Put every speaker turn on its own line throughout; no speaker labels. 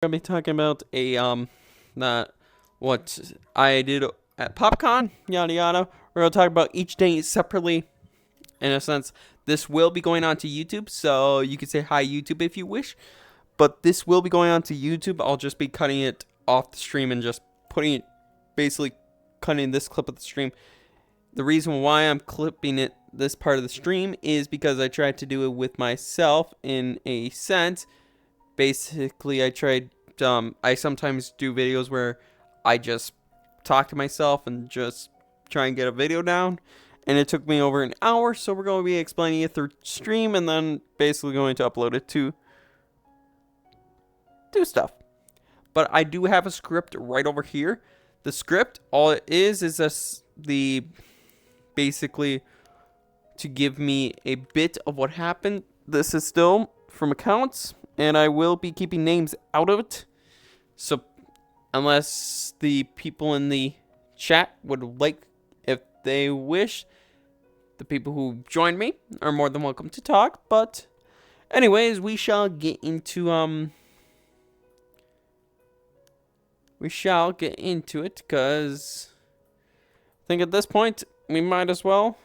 Gonna be talking about not what I did at popcon, yada yada. We're gonna talk about each day separately. In a sense, this will be going on to YouTube, so you can say hi YouTube if you wish. But this will be going on to YouTube. I'll just be cutting it off the stream and just putting it, basically cutting this clip of the stream. The reason why I'm clipping it, this part of the stream, is because I tried to do it with myself in a sense. Basically, I sometimes do videos where I just talk to myself and just try and get a video down. And it took me over an hour, so we're going to be explaining it through stream and then basically going to upload it to do stuff. But I do have a script right over here. The script, all it is this, the basically to give me a bit of what happened. This is still from accounts, and I will be keeping names out of it. So unless the people in the chat would like, if they wish, the people who joined me are more than welcome to talk. But anyways, we shall get into it, because I think at this point we might as well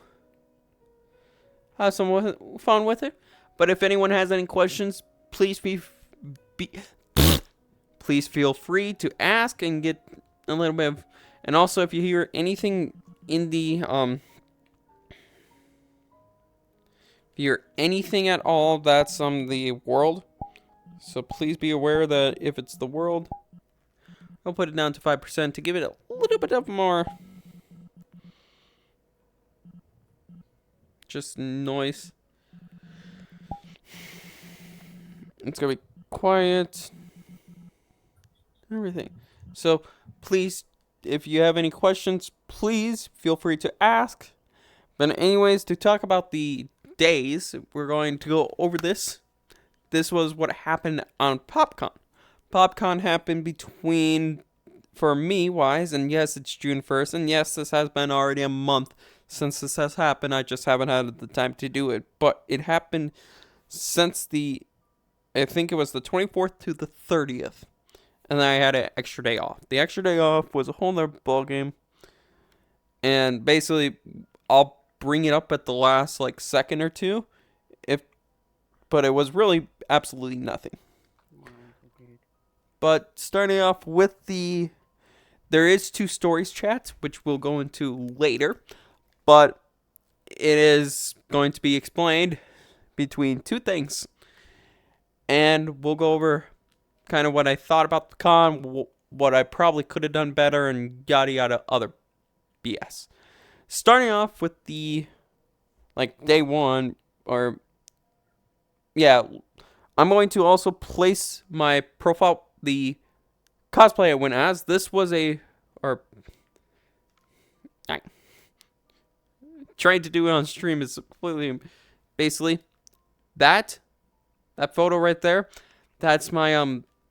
have some fun with it. But if anyone has any questions, please please feel free to ask and get a little bit of. And also, if you hear anything in the if you hear anything at all that's the world, so please be aware that if it's the world, I'll put it down to 5% to give it a little bit of more just noise. It's gonna be quiet, everything. So please, if you have any questions, please feel free to ask. But anyways, to talk about the days, we're going to go over this. This was what happened on popcon. Popcon happened for me wise, and yes, it's June 1st, and yes, this has been already a month since this has happened. I just haven't had the time to do it, but it happened since I think it was the 24th to the 30th, and then I had an extra day off. The extra day off was a whole nother ball game, and basically, I'll bring it up at the last second or two, but it was really absolutely nothing. But starting off with there is 2 stories chats, which we'll go into later, but it is going to be explained between 2 things. And we'll go over kind of what I thought about the con, what I probably could have done better, and yada yada other BS. Starting off with the day 1, or yeah, I'm going to also place my profile, the cosplay I went as. This was trying to do it on stream is completely, basically, that photo right there, that's my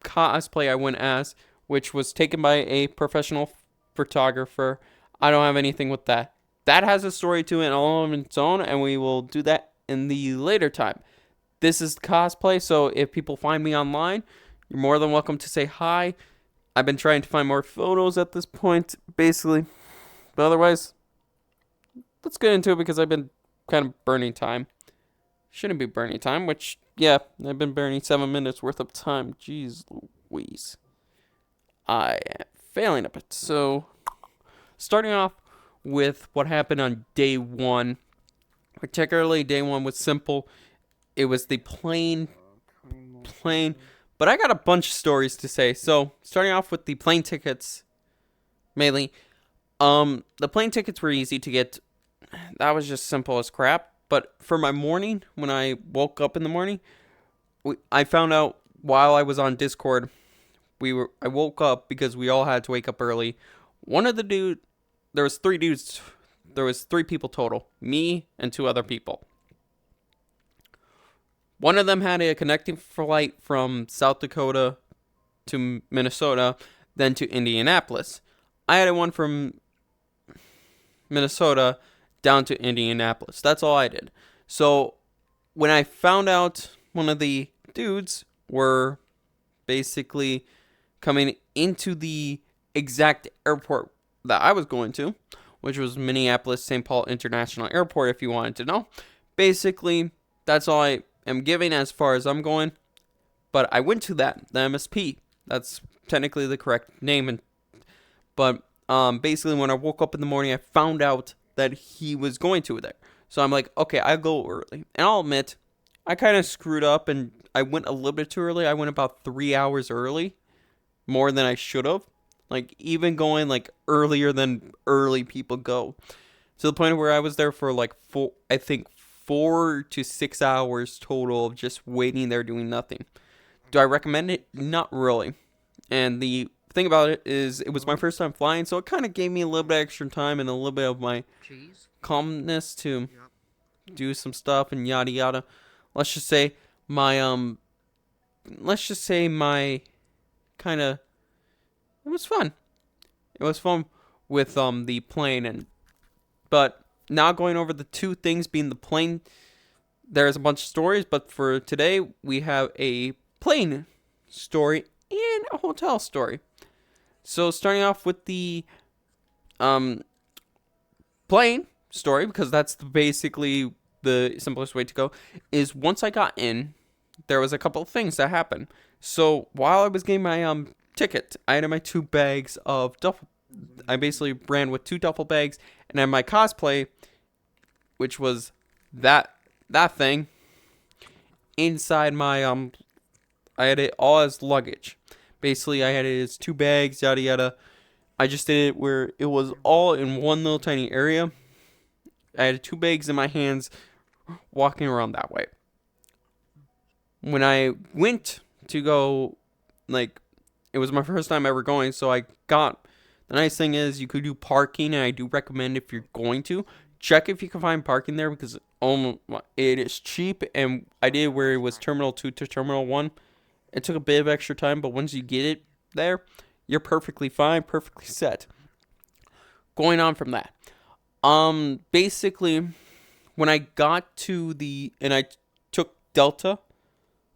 cosplay I went as, which was taken by a professional photographer. I don't have anything with that. That has a story to it all on its own, and we will do that in the later time. This is cosplay, so if people find me online, you're more than welcome to say hi. I've been trying to find more photos at this point, basically. But otherwise, let's get into it, because I've been kind of burning time. Shouldn't be burning time, which, yeah, I've been burning 7 minutes worth of time. Jeez Louise. I am failing a bit. So, starting off with what happened on day 1. Particularly, day 1 was simple. It was the plane. But I got a bunch of stories to say. So, starting off with the plane tickets, mainly. The plane tickets were easy to get. That was just simple as crap. But for my morning, when I woke up in the morning, I found out while I was on Discord, I woke up because we all had to wake up early. One of the there was 3 dudes. There was 3 people total. Me and 2 other people. One of them had a connecting flight from South Dakota to Minnesota, then to Indianapolis. I had one from Minnesota down to Indianapolis. That's all I did. So when I found out one of the dudes were basically coming into the exact airport that I was going to, which was Minneapolis St. Paul International Airport, if you wanted to know. Basically, that's all I am giving as far as I'm going. But I went to the MSP. That's technically the correct name. But basically, when I woke up in the morning, I found out that he was going to there. So I'm like, okay, I'll go early. And I'll admit, I kind of screwed up and I went a little bit too early. I went about 3 hours early, more than I should have. Like, even going like earlier than early people go. To the point where I was there for like 4 to 6 hours total of just waiting there doing nothing. Do I recommend it? Not really. And the thing about it is it was my first time flying, so it kind of gave me a little bit extra time and a little bit of my calmness to do some stuff and yada yada. Let's just say my kind of, it was fun. It was fun with the plane. But now going over the two things being the plane, there's a bunch of stories, but for today we have a plane story and a hotel story. So starting off with the plane story, because that's basically the simplest way to go, is once I got in, there was a couple of things that happened. So while I was getting my ticket, I had my 2 bags of duffel. I basically ran with 2 duffel bags, and then my cosplay, which was that thing, inside my I had it all as luggage. Basically, I had it as 2 bags, yada yada. I just did it where it was all in one little tiny area. I had 2 bags in my hands, walking around that way. When I went to go, like, it was my first time ever going, so I got, the nice thing is you could do parking, and I do recommend if you're going to, check if you can find parking there, because it is cheap, and I did where it was Terminal 2 to Terminal 1. It took a bit of extra time, but once you get it there, you're perfectly fine, perfectly set. Going on from that. Basically, when I got to and I took Delta,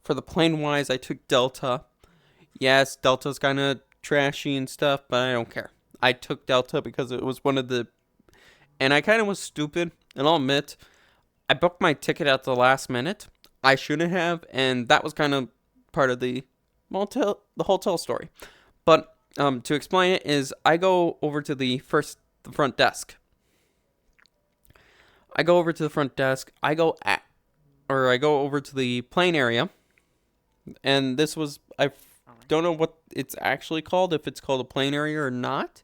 for the plane-wise, I took Delta. Yes, Delta's kind of trashy and stuff, but I don't care. I took Delta because it was one of the, and I kind of was stupid, and I'll admit, I booked my ticket at the last minute. I shouldn't have, and that was kind of part of the hotel story. But to explain it is, I go over to the front desk. I go over to the front desk. I go over to the plane area, and this was, I don't know what it's actually called, if it's called a plane area or not.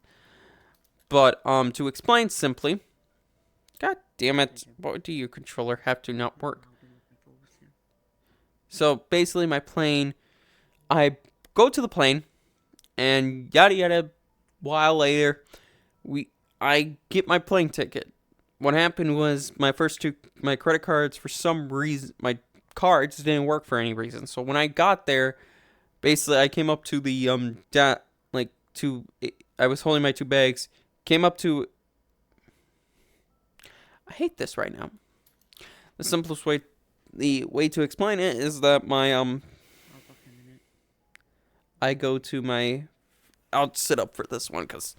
But to explain simply, god damn it, why do your controller have to not work? So basically, my plane, I go to the plane, and yada yada. While later, I get my plane ticket. What happened was my credit cards, for some reason, my cards didn't work for any reason. So when I got there, basically I came up to the I was holding my 2 bags. Came up to, I hate this right now. The way to explain it is that I go to my, I'll sit up for this one because,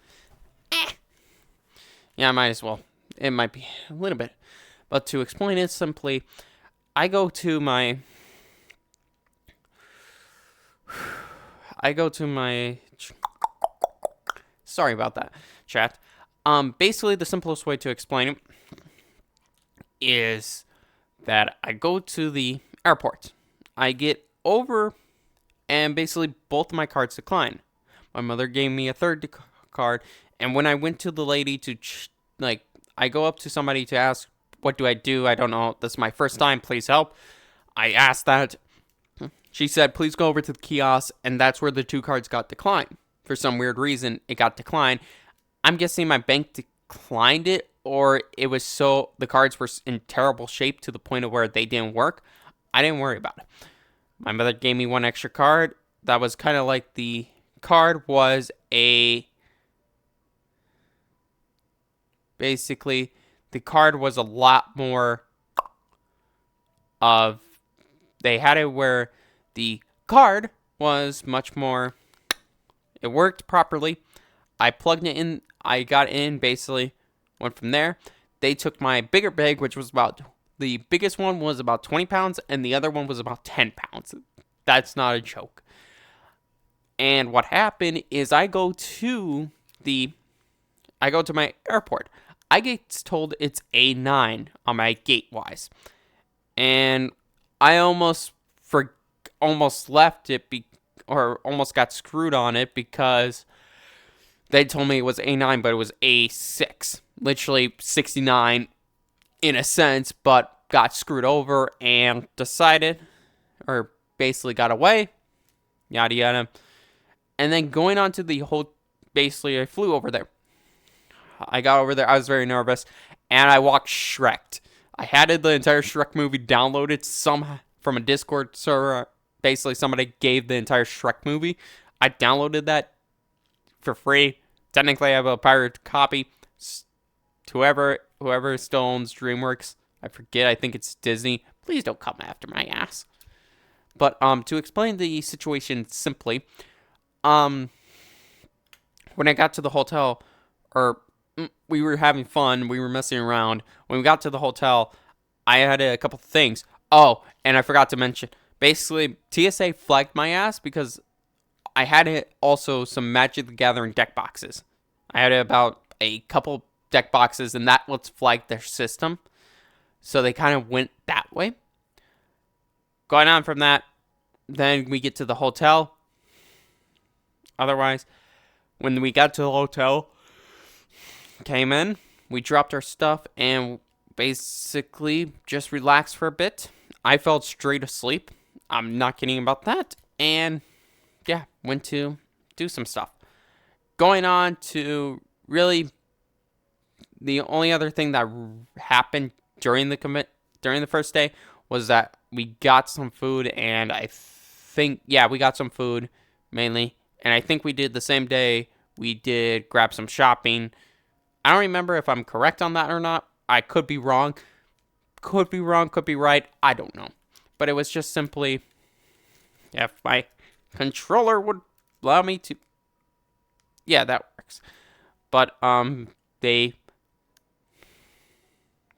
yeah, I might as well. It might be a little bit. But to explain it simply, I go to my, sorry about that, chat. Basically, the simplest way to explain it is that I go to the airport. I get over, and basically both of my cards decline. My mother gave me a third card, and when I went to the lady to, I go up to somebody to ask, what do? I don't know. This is my first time. Please help. I asked that. She said, please go over to the kiosk, and that's where the 2 cards got declined. For some weird reason, it got declined. I'm guessing my bank declined it, or it was the cards were in terrible shape to the point of where they didn't work. I didn't worry about it. My mother gave me 1 extra card. That was kind of like the card was basically, the card was a lot more of, they had it where the card was much more, it worked properly. I plugged it in, I got in, basically, went from there. They took my bigger bag, which was about, the biggest one was about 20 pounds, and the other one was about 10 pounds. That's not a joke. And what happened is I go to my airport. I get told it's A9 on my gate-wise. And I almost left it, or almost got screwed on it, because they told me it was A9, but it was A6. Literally 69 in a sense, but got screwed over and decided, or basically got away, yada yada. And then going on to the whole, basically I flew over there. I got over there, I was very nervous, and I walked Shrek. I had the entire Shrek movie downloaded from a Discord server. Basically, somebody gave the entire Shrek movie. I downloaded that for free. Technically, I have a pirate copy. Whoever still owns DreamWorks, I forget, I think it's Disney. Please don't come after my ass. But to explain the situation simply, when I got to the hotel, we were having fun, we were messing around. When we got to the hotel, I had a couple things. Oh, and I forgot to mention, basically, TSA flagged my ass because I had also some Magic the Gathering deck boxes. I had about a couple deck boxes, and that was flagged their system. So they kind of went that way. Going on from that, then we get to the hotel. Otherwise, when we got to the hotel, came in, we dropped our stuff, and basically just relaxed for a bit. I fell straight asleep. I'm not kidding about that. And yeah, went to do some stuff. Going on to really, the only other thing that happened during the first day was that we got some food, and we got some food mainly. And I think we did the same day, we did grab some shopping. I don't remember if I'm correct on that or not. I could be wrong. Could be wrong, could be right. I don't know. But it was just simply, if my controller would allow me to. Yeah, that works. But,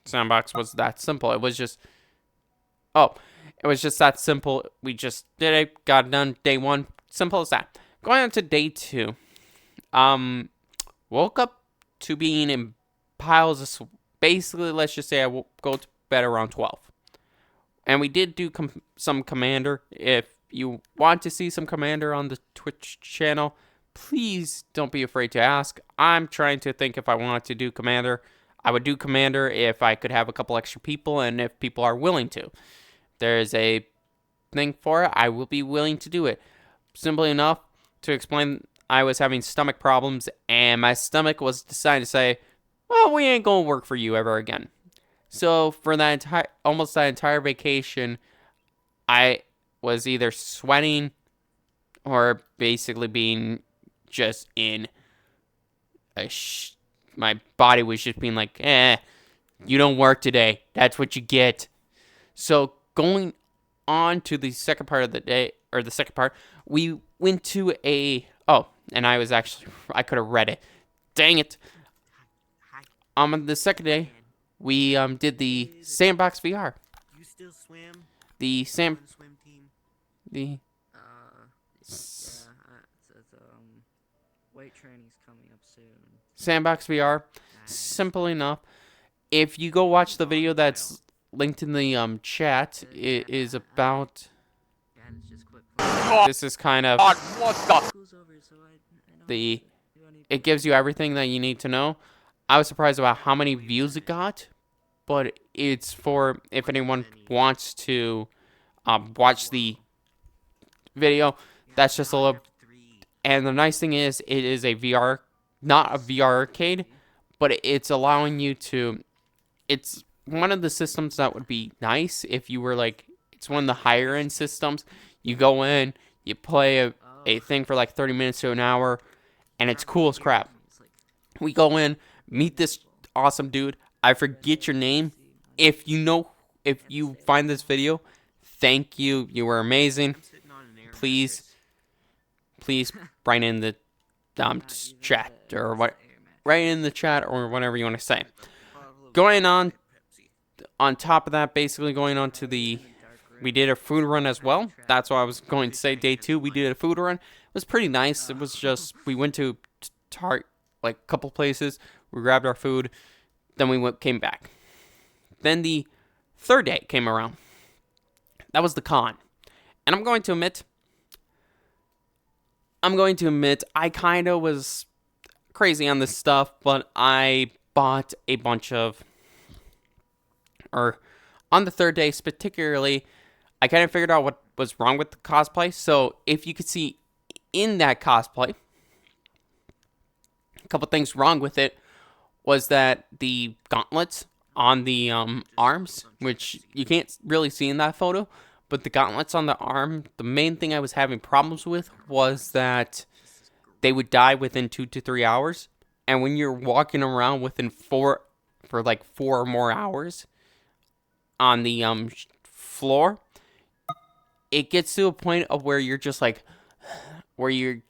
Sandbox was that simple. It was just that simple. We just did it, got it done, day one. Simple as that. Going on to day two. Woke up to being in piles of, basically, let's just say I will go to bed around 12. And we did do some Commander. If you want to see some Commander on the Twitch channel, please don't be afraid to ask. I'm trying to think if I wanted to do Commander. I would do Commander if I could have a couple extra people and if people are willing to. There's a thing for it. I will be willing to do it. Simply enough, to explain, I was having stomach problems, and my stomach was deciding to say, well, we ain't gonna work for you ever again. So for almost that entire vacation, I was either sweating or basically being just in my body was just being like, you don't work today. That's what you get. So going on to the second part of the day, or the second part, we went to and I could have read it. Dang it. On the second day, we did the Sandbox VR.
You still swim?
The
swim team?
The
weight training's coming up soon.
Sandbox VR. Simple enough. If you go watch the video that's linked in the chat, it is about. This is kind of it gives you everything that you need to know. I was surprised about how many views it got, but it's for if anyone wants to watch the video. That's just a little. And the nice thing is, it is a VR, not a VR arcade, but it's allowing you to. It's one of the systems that would be nice if you were like. It's one of the higher end systems. You go in, you play a thing for like 30 minutes to an hour, and it's cool as crap. We go in, meet this awesome dude. I forget your name. If you find this video, thank you. You were amazing. Please please write in the chat or what, write in the chat or whatever you want to say. Going on top of that, basically going on to we did a food run as well. That's what I was going to say. Day 2, we did a food run. It was pretty nice. It was just, we went to like a couple places. We grabbed our food. Then we came back. Then the third day came around. That was the con. And I'm going to admit, I kind of was crazy on this stuff, but I bought a bunch of, or on the third day particularly, I kind of figured out what was wrong with the cosplay. So if you could see in that cosplay, a couple things wrong with it was that the gauntlets on the arms, which you can't really see in that photo, but the gauntlets on the arm, the main thing I was having problems with was that they would die within 2 to 3 hours. And when you're walking around within 4 or more hours on the floor, it gets to a point of where you're just like, your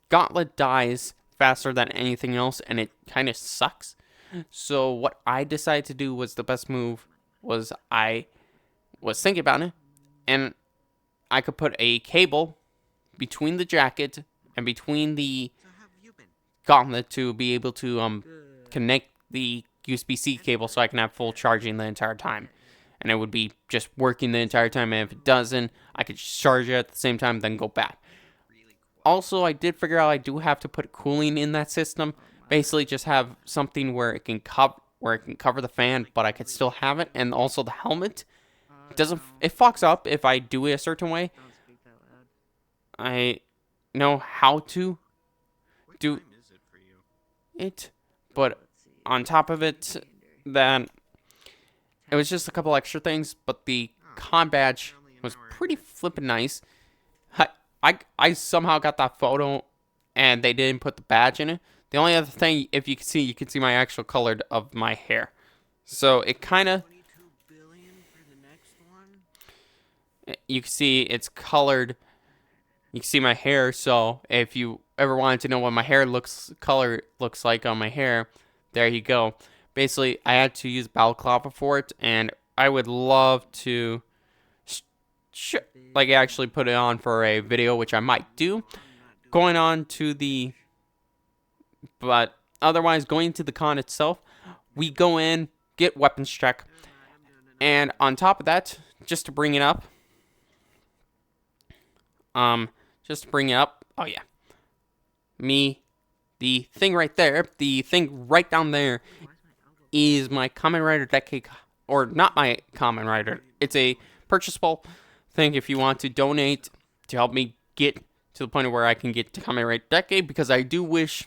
gauntlet dies faster than anything else, and it kind of sucks. So what I decided to do was the best move was I was thinking about it, and I could put a cable between the jacket and between the gauntlet to be able to connect the USB-C cable so I can have full charging the entire time. And it would be just working the entire time, and if it doesn't, I could charge it at the same time, then go back. Also, I did figure out I do have to put cooling in that system. Basically, just have something where it can cover the fan, but I could still have it. And also the helmet it fucks up if I do it a certain way. I know how to do it, but on top of it, then it was just a couple extra things. But the con badge was pretty flippin' nice. I somehow got that photo, and they didn't put the badge in it. The only other thing, if you can see my actual color of my hair. So it kind of, you can see it's colored. You can see my hair. So if you ever wanted to know what my hair looks like on my hair, there you go. Basically, I had to use balaclava for it, and I would love to actually put it on for a video, which I might do. Going on to but otherwise, going to the con itself, we go in, get weapons check, and on top of that, just to bring it up, oh yeah, the thing right there, the thing right down there is my Kamen Rider Decade, or not my Kamen Rider, it's a purchasable thing if you want to donate to help me get to the point where I can get to Kamen Rider Decade, because I do wish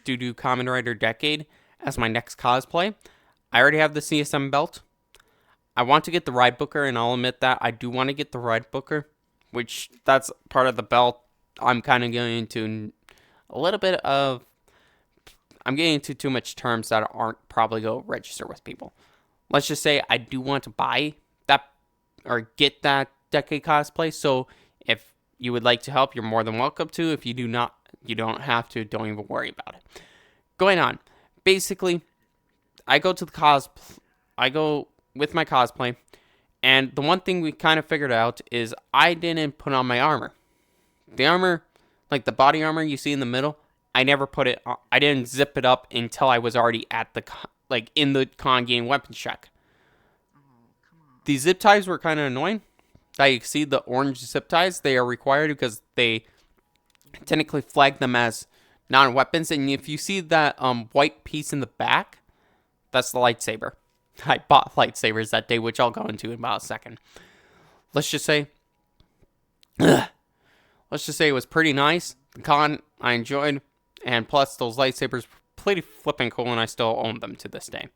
to do Kamen Rider Decade as my next cosplay. I already have the CSM belt. I want to get the Ride Booker, and I'll admit that I do want to get the Ride Booker, which that's part of the belt. I'm kind of getting into a little bit of, I'm getting into too much terms that aren't probably go register with people. Let's just say I do want to buy that or get that Decade cosplay. So if you would like to help, you're more than welcome to. If you do not, you don't have to. Don't even worry about it. Going on. Basically, I go with my cosplay, and the one thing we kind of figured out is I didn't put on my armor. The armor, like the body armor you see in the middle, I never put it on. I didn't zip it up until I was already at in the con getting weapons check. The zip ties were kind of annoying. You can see the orange zip ties. They are required because they technically flag them as non-weapons. And if you see that white piece in the back, that's the lightsaber. I bought lightsabers that day, which I'll go into in about a second. Let's just say it was pretty nice. The con I enjoyed, and plus those lightsabers pretty flipping cool, and I still own them to this day.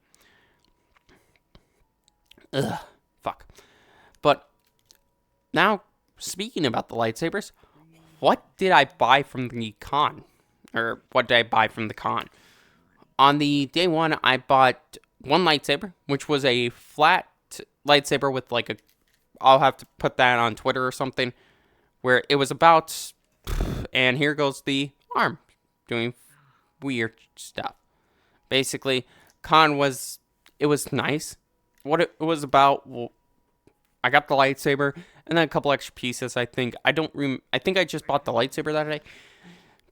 Fuck. But now, speaking about the lightsabers, what did I buy from the con? Or what did I buy from the con? On the day one, I bought one lightsaber, which was a flat lightsaber with like a I'll have to put that on Twitter or something, where it was about, and here goes the arm doing weird stuff. Basically, it was nice. What it was about, well, I got the lightsaber and then a couple extra pieces. I think I just bought the lightsaber that day.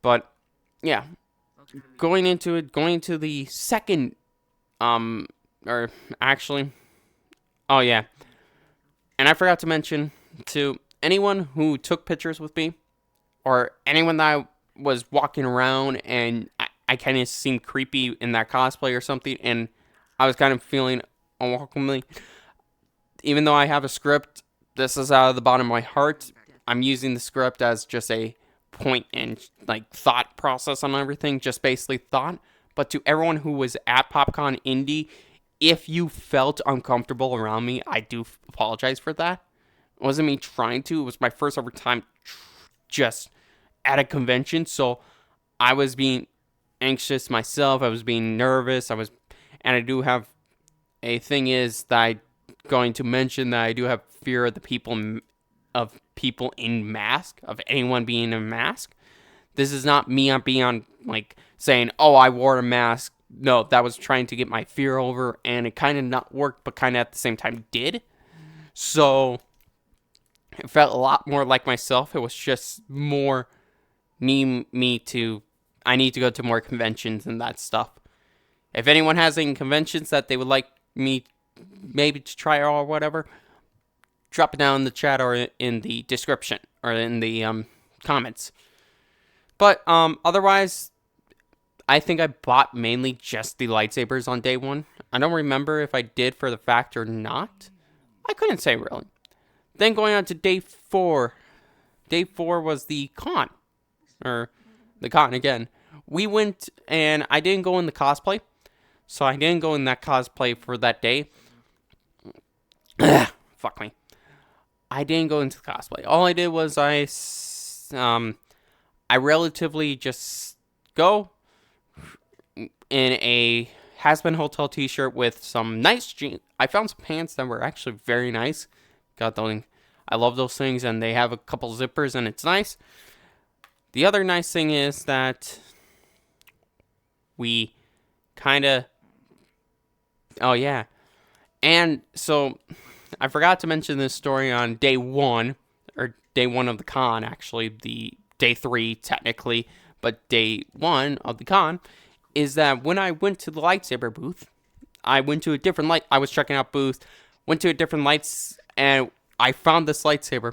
But yeah, going to the second, or actually, oh yeah, and I forgot to mention to anyone who took pictures with me, or anyone that I was walking around and I kind of seemed creepy in that cosplay or something, and I was kind of feeling unwelcomely. Even though I have a script, this is out of the bottom of my heart. I'm using the script as just a point and like thought process on everything, just basically thought. But to everyone who was at popcon indy, if you felt uncomfortable around me, I do apologize for that. It wasn't me trying to. It was my first ever time just at a convention, so I was being anxious myself. I was being nervous. And I do have a thing is that I going to mention that I do have fear of people in mask, of anyone being in a mask. This is not me being on like saying, "Oh, I wore a mask." No, that was trying to get my fear over, and it kind of not worked, but kind of at the same time did. So it felt a lot more like myself. It was just more me to. I need to go to more conventions and that stuff. If anyone has any conventions that they would like me maybe to try or whatever, drop it down in the chat or in the description or in the comments. But otherwise, I think I bought mainly just the lightsabers on day one. I don't remember if I did for the fact or not. I couldn't say really. Then going on to day 4. Day 4 was the con. Or the con again. We went, and I didn't go in the cosplay. So I didn't go in that cosplay for that day. Fuck me. I didn't go into the cosplay. All I did was I relatively just go in a Has-Been Hotel t-shirt with some nice jeans. I found some pants that were actually very nice. Got those. I love those things, and they have a couple zippers, and it's nice. The other nice thing is that we kind of... Oh, yeah. And so I forgot to mention this story on day 1, or day 1 of the con, actually. The day 3, technically, but day 1 of the con is that when I went to the lightsaber booth, I went to a different light. I was checking out booths, went to a different lights, and I found this lightsaber.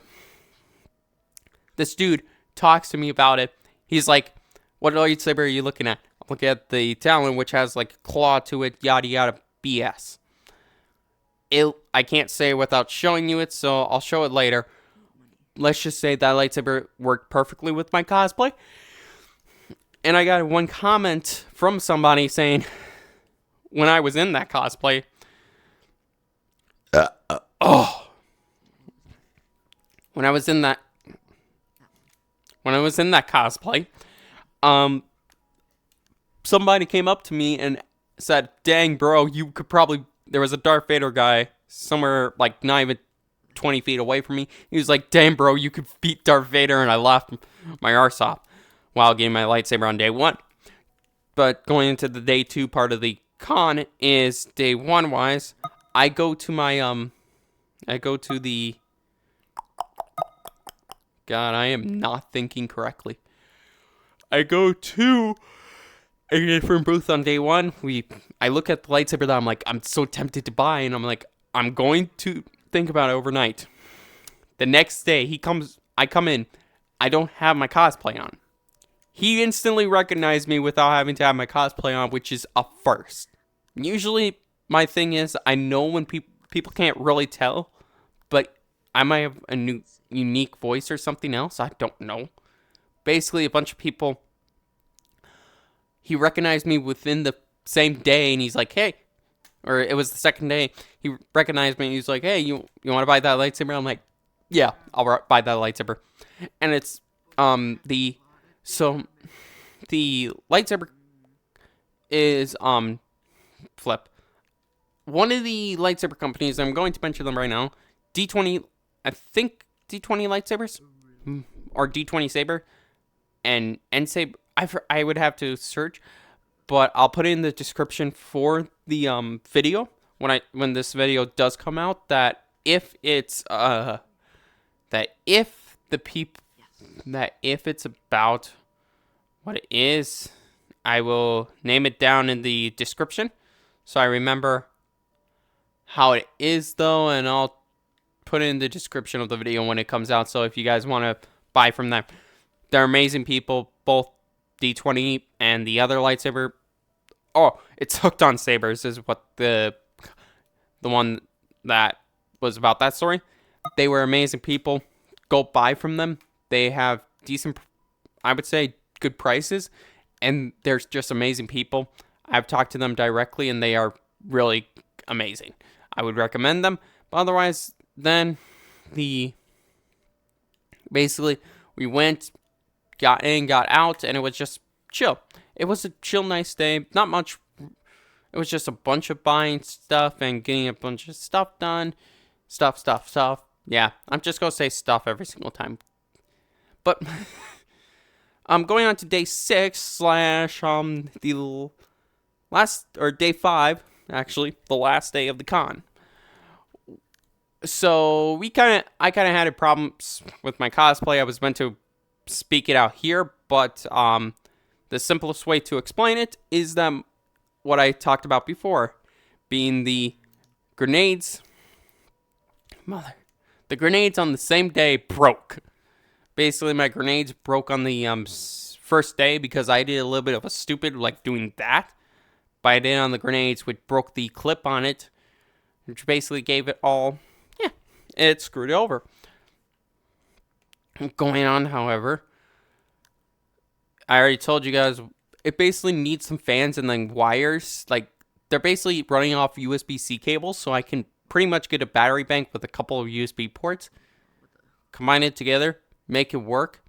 This dude talks to me about it. He's like, "What lightsaber are you looking at?" I'm looking at the Talon, which has like a claw to it, yada yada BS. I can't say it without showing you it, so I'll show it later. Let's just say that lightsaber worked perfectly with my cosplay. And I got one comment from somebody saying, when I was in that cosplay, when I was in that cosplay, somebody came up to me and said, "Dang, bro, you could probably." There was a Darth Vader guy somewhere like not even 20 feet away from me. He was like, "Damn, bro, you could beat Darth Vader," and I laughed my arse off while getting my lightsaber on day 1. But going into the day 2 part of the con is day 1 wise, I go to the... God, I am not thinking correctly. I go to a different booth on day 1. I look at the lightsaber that I'm so tempted to buy, and I'm like, I'm going to think about it overnight. The next day, I come in, I don't have my cosplay on. He instantly recognized me without having to have my cosplay on, which is a first. Usually, my thing is, I know when people can't really tell, but I might have a unique voice or something else. I don't know. Basically, a bunch of people, he recognized me within the same day, and he's like, "Hey," or it was the second day, he recognized me, and he's like, "Hey, you want to buy that lightsaber?" I'm like, "Yeah, I'll buy that lightsaber." And it's, the lightsaber is, flip. One of the lightsaber companies, I'm going to mention them right now, D20 I think D20 lightsabers or D20 saber and N saber. I would have to search, but I'll put it in the description for the video when this video does come out. That if it's if it's about what it is, I will name it down in the description, so I remember how it is though, and I'll put it in the description of the video when it comes out. So if you guys want to buy from them, they're amazing people, both D20 and the other lightsaber. Oh, it's Hooked on Sabers is what the one that was about that story. They were amazing people. Go buy from them. They have decent, I would say, good prices, and they're just amazing people. I've talked to them directly, and they are really amazing. I would recommend them. But otherwise, then basically we went, got in, got out, and it was just chill. It was a chill, nice day. Not much. It was just a bunch of buying stuff and getting a bunch of stuff done. Stuff. Yeah, I'm just gonna say stuff every single time. But I'm going on to day 6 slash the last, or day 5 actually, the last day of the con. So I kind of had a problems with my cosplay. I was meant to speak it out here, but the simplest way to explain it is that what I talked about before, being the grenades. The grenades on the same day broke. Basically, my grenades broke on the first day because I did a little bit of a stupid, like, doing that. But I did on the grenades, which broke the clip on it, which basically gave it all, yeah, it screwed it over. Going on, however, I already told you guys, it basically needs some fans and then wires. Like, they're basically running off USB-C cables, so I can pretty much get a battery bank with a couple of USB ports, combine it together, make it work,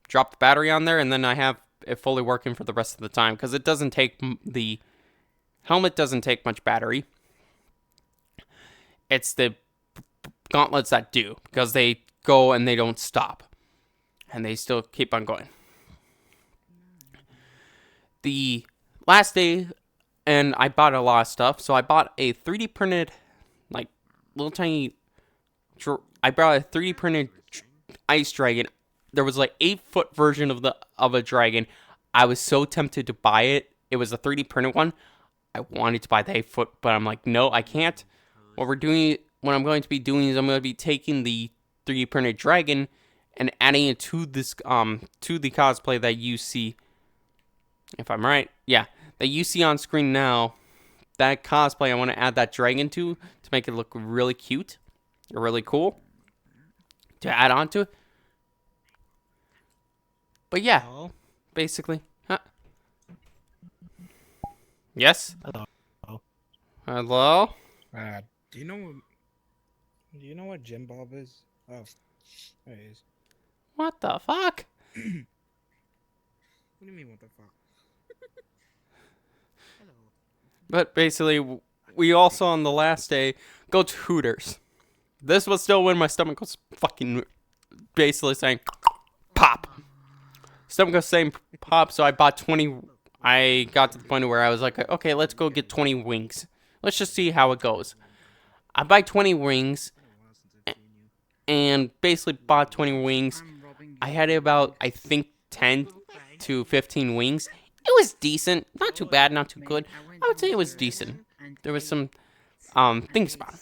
drop the battery on there, and then I have it fully working for the rest of the time, because it doesn't take, the helmet doesn't take much battery. It's the gauntlets that do, because they go and they don't stop, and they still keep on going. The last day, and I bought a lot of stuff, so I bought a 3D printed, like, little tiny, I bought a 3D printed ice dragon. There was like 8-foot version of a dragon. I was so tempted to buy it. It was a 3D printed one. I wanted to buy the 8-foot, but I'm like, no, I can't. What I'm going to be doing is I'm going to be taking the 3D printed dragon and adding it to this to the cosplay that you see. If I'm right, yeah, that you see on screen now. That cosplay, I want to add that dragon to make it look really cute or really cool to add on to it. But yeah, basically. Huh? Yes?
Hello.
Hello?
Do you know what Jim Bob is? Oh, there he is.
What the fuck?
What do you mean, what the fuck?
Hello.
But basically, we also on the last day go to Hooters. This was still when my stomach was fucking basically saying pop. Stomach was saying pop, so I bought 20. I got to the point where I was like, okay, let's go get 20 wings. Let's just see how it goes. I buy 20 wings and basically bought 20 wings. I had about, I think, 10 to 15 wings. It was decent. Not too bad, not too good. I would say it was decent. There was some things about it.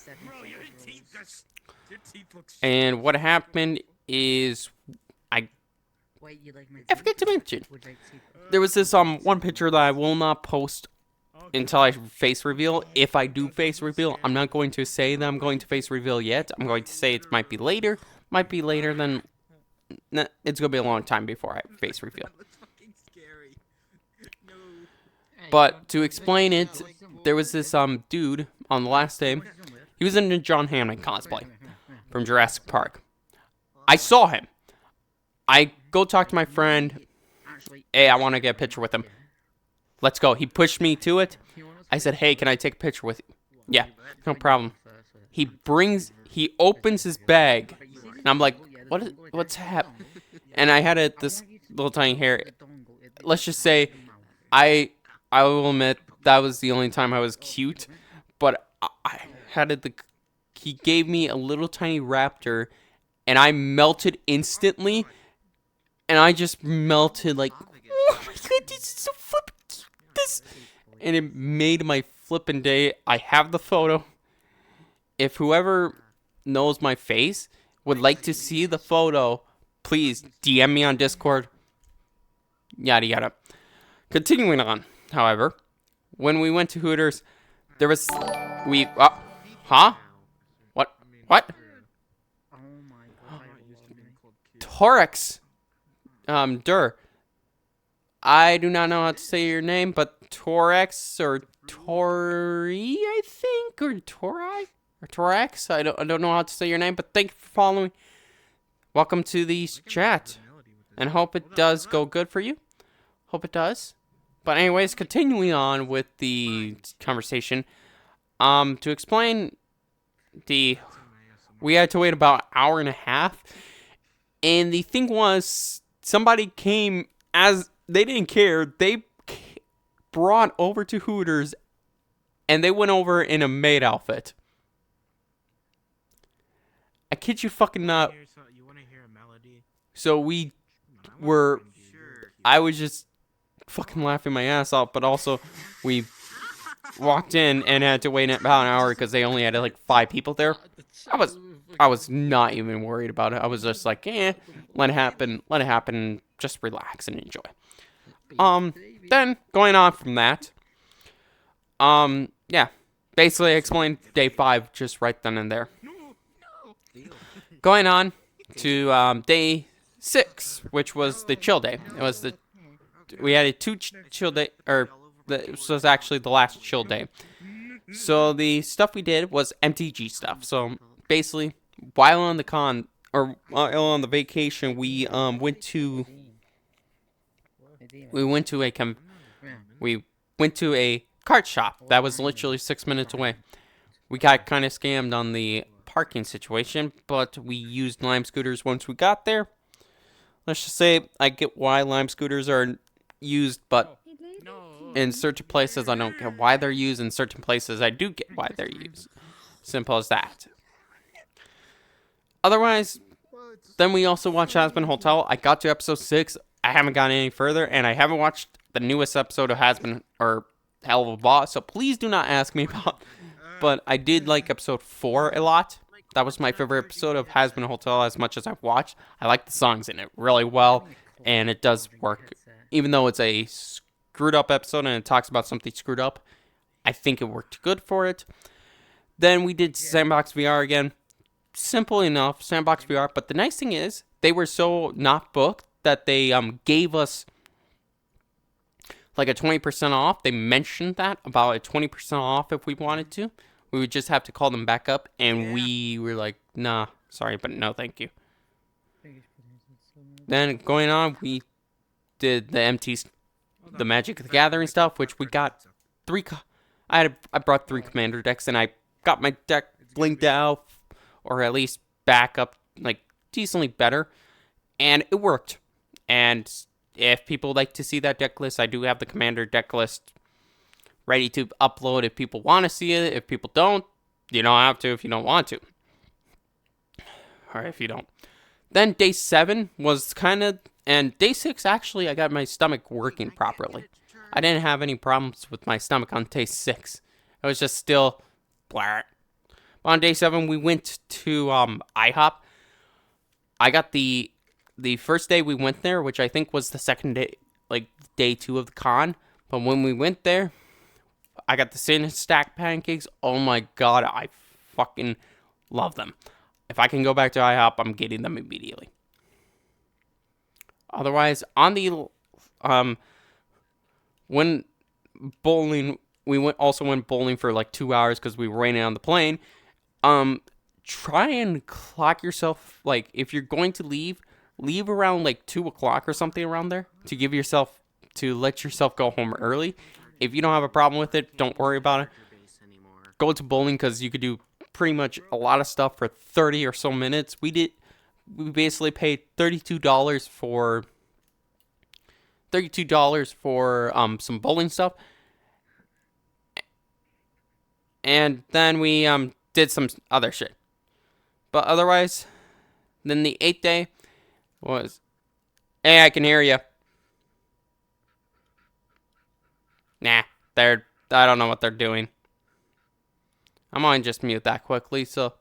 And what happened is I forget to mention, there was this one picture that I will not post until I face reveal. If I do face reveal, I'm not going to say that I'm going to face reveal yet. I'm going to say it might be later. Might be later than... It's going to be a long time before I face reveal. But to explain it, there was this dude on the last day. He was in a John Hammond cosplay from Jurassic Park. I saw him. I go talk to my friend. Hey, I want to get a picture with him. Let's go. He pushed me to it. I said, hey, can I take a picture with you? Yeah, no problem. He opens his bag And I'm like, what's happening? And I had this little tiny hair. Let's just say I will admit that was the only time I was cute, but I had it. He gave me a little tiny raptor, and I melted instantly, and I just melted like, oh my god, this is so flippin' cute. This, and it made my flippin' day. I have the photo. If whoever knows my face would like to see the photo, please DM me on Discord. Yada yada. Continuing on, however, when we went to Hooters, there was huh? What?
Oh my god.
Torex. Dur. I do not know how to say your name, but Torex or Tori, I think, or Tori or Torex. I don't know how to say your name, but thank you for following. Welcome to the chat, and hope it does go good for you. Hope it does. But anyways, continuing on with the conversation, to explain we had to wait about an hour and a half, and the thing was, somebody came as they didn't care. They brought over to Hooters, and they went over in a maid outfit. I kid you fucking not.
You want to hear a melody?
So I was just fucking laughing my ass off, but also we walked in and had to wait about an hour because they only had like 5 people there. I was not even worried about it. I was just like, let it happen, just relax and enjoy. Then going on from that, yeah, basically I explained day 5 just right then and there. Going on to day 6, which was the chill day. We had a 2 chill day, this was actually the last chill day. So the stuff we did was MTG stuff. So basically, while on the vacation, we went to a card shop that was literally 6 minutes away. We got kind of scammed on the parking situation, but we used Lime scooters once we got there. Let's just say I get why Lime scooters are used, but in certain places I don't get why they're used. In certain places I do get why they're used. Simple as that. Otherwise, then we also watched Has-Been Hotel. I got to episode 6. I haven't gotten any further, and I haven't watched the newest episode of Has-Been or Hell of a Boss, so please do not ask me about. But I did like episode 4 a lot. That was my favorite episode of Has-Been Hotel as much as I've watched. I like the songs in it really well, and it does work. Even though it's a screwed up episode and it talks about something screwed up, I think it worked good for it. Then we did Sandbox VR again. Simple enough, Sandbox VR. But the nice thing is, they were so not booked that they gave us like a 20% off. They mentioned that about a 20% off if we wanted to. We would just have to call them back up, and we were like, nah, sorry, but no thank you. Then going on, we did the Magic the Gathering stuff, which we got 3. I brought 3 commander decks, and I got my deck blinked out, or at least back up like decently better, and it worked. And if people like to see that deck list, I do have the commander deck list ready to upload if people want to see it. If people don't, you don't have to if you don't want to. Or if you don't. Then day 7 was and day 6 actually I got my stomach working properly. I didn't have any problems with my stomach on day 6. It was just still blah. On day 7 we went to IHOP. I got the first day we went there, which I think was the second day, like day 2 of the con. But when we went there, I got the cinnamon stack pancakes. Oh my god, I fucking love them. If I can go back to IHOP, I'm getting them immediately. Otherwise, on the when bowling, we went bowling for like 2 hours because we were waiting on the plane. Try and clock yourself, like if you're going to leave around like 2 o'clock or something around there to let yourself go home early. If you don't have a problem with it, don't worry about it. Go to bowling because you could do pretty much a lot of stuff for 30 or so minutes. We did we basically paid $32 for some bowling stuff, and then we did some other shit. But otherwise, then the 8th day was, hey, I can hear you. Nah, I don't know what they're doing. I'm gonna just mute that quickly, so.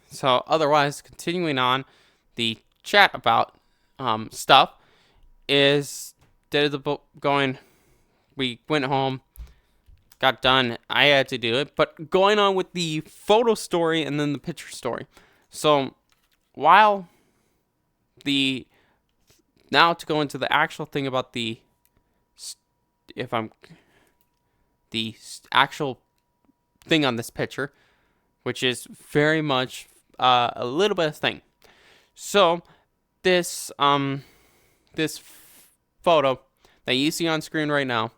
So otherwise, continuing on, the chat about stuff is did the book going. We went home, got done. I had to do it, but going on with the photo story and then the picture story. So while now to go into the actual thing about the actual thing on this picture, which is very much a little bit of thing. So this photo that you see on screen right now,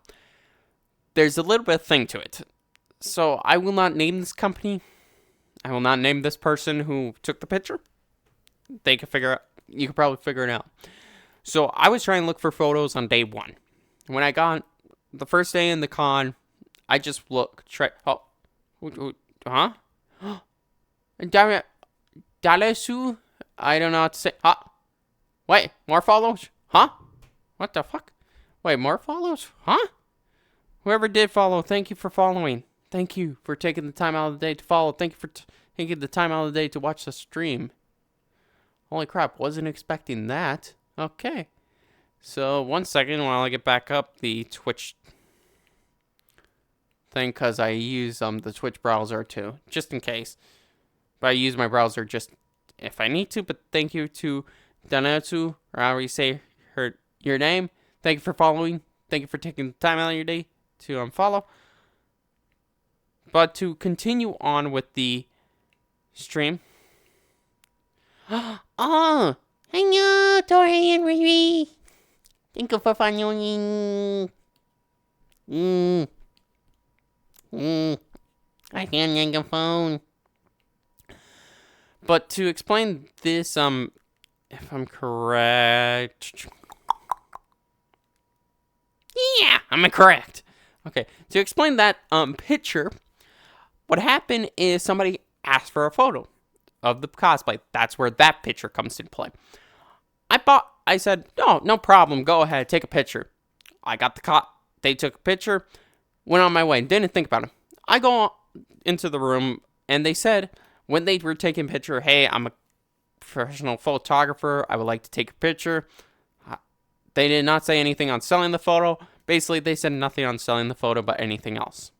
there's a little bit of thing to it. So I will not name this company. I will not name this person who took the picture. They can figure out. You could probably figure it out. So I was trying to look for photos on day 1. When I got the first day in the con, I just huh? Dalesu? I don't know what to say. Huh? Wait, more follows? Huh? What the fuck? Wait, more follows? Huh? Whoever did follow, thank you for following. Thank you for taking the time out of the day to follow. Thank you for taking the time out of the day to watch the stream. Holy crap, wasn't expecting that. Okay. So, 1 second while I get back up the Twitch thing, because I use the Twitch browser too, just in case. But I use my browser just if I need to. But thank you to Danetsu, or however you say your name. Thank you for following. Thank you for taking the time out of your day to follow. But to continue on with the stream. Oh, hello, Tori and Riri. Thank you for following. I can't make a phone. But to explain this, if I'm correct. Yeah, I'm correct. Okay, to explain that picture, what happened is somebody asked for a photo of the cosplay. That's where that picture comes into play. I said, no problem, go ahead, take a picture. I got they took a picture, went on my way, didn't think about it. I go into the room, and they said, when they were taking a picture, hey, I'm a professional photographer, I would like to take a picture. They did not say anything on selling the photo. Basically, they said nothing on selling the photo, but anything else.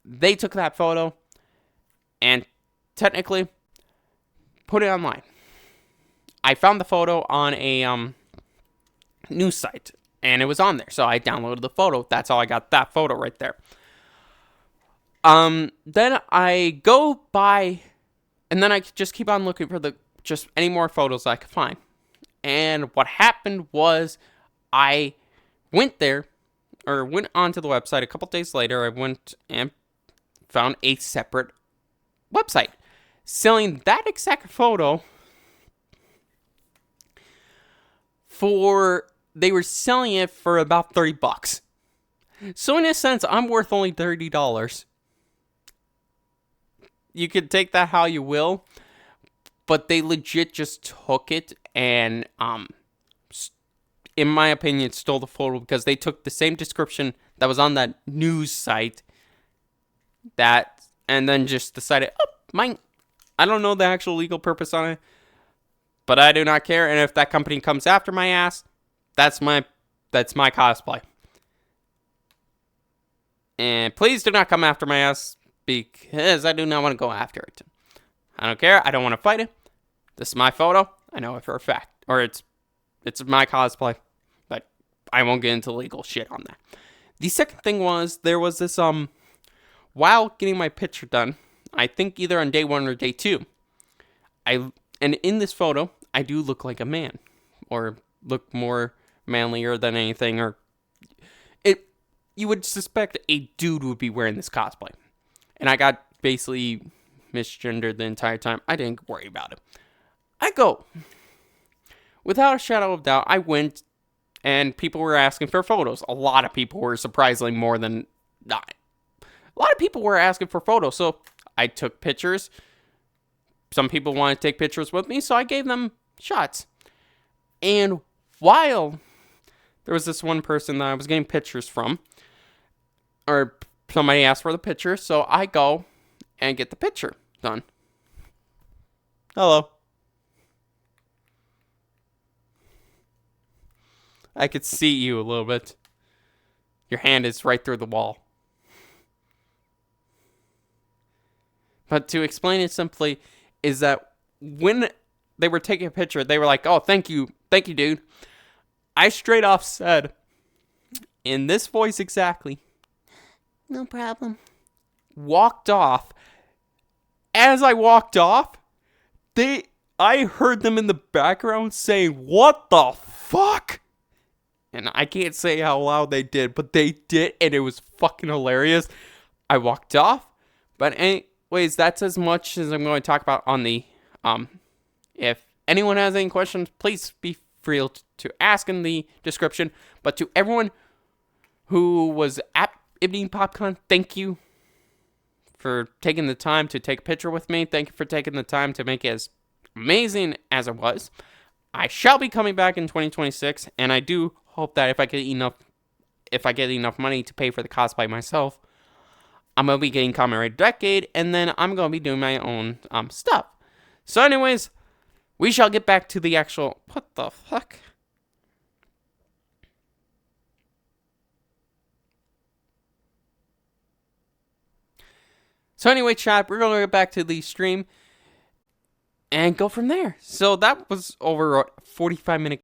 They took that photo and technically put it online. I found the photo on a news site, and it was on there, so I downloaded the photo. That's how I got that photo right there. Then I go by, and then I just keep on looking for just any more photos I could find. And what happened was I went onto the website a couple days later. I went and found a separate website selling that exact photo they were selling it for about $30. So in a sense, I'm worth only $30. You could take that how you will, but they legit just took it and, in my opinion, stole the photo because they took the same description that was on that news site and then just decided, mine. I don't know the actual legal purpose on it, but I do not care. And if that company comes after my ass, that's my cosplay. And please do not come after my ass because I do not want to go after it. I don't care. I don't want to fight it. This is my photo. I know it for a fact. Or it's my cosplay. But I won't get into legal shit on that. The second thing was there was this while getting my picture done, I think either on day 1 or day 2, and in this photo, I do look like a man, or look more manlier than anything, or you would suspect a dude would be wearing this cosplay. And I got basically misgendered the entire time. I didn't worry about it. I go. Without a shadow of doubt, I went and people were asking for photos. A lot of people were, surprisingly more than not. A lot of people were asking for photos, so I took pictures. Some people wanted to take pictures with me, so I gave them shots. And while there was this one person that I was getting pictures from, or somebody asked for the picture, so I go and get the picture done. Hello. I could see you a little bit. Your hand is right through the wall. But to explain it simply is that when they were taking a picture, they were like, "Oh, thank you, dude." I straight off said, in this voice exactly, "No problem." Walked off. As I walked off, I heard them in the background saying, "What the fuck?" And I can't say how loud they did, but they did, and it was fucking hilarious. I walked off, but anyways, that's as much as I'm going to talk about on the, if anyone has any questions, please be free to ask in the description. But to everyone who was at Evening Popcon, thank you for taking the time to take a picture with me. Thank you for taking the time to make it as amazing as it was. I shall be coming back in 2026, and I do hope that if I get enough money to pay for the cosplay myself, I'm gonna be getting Comrade Decade, and then I'm gonna be doing my own stuff. So, anyways, we shall get back to the actual. What the fuck? So anyway, chat, we're gonna get back to the stream and go from there. So that was over a 45-minute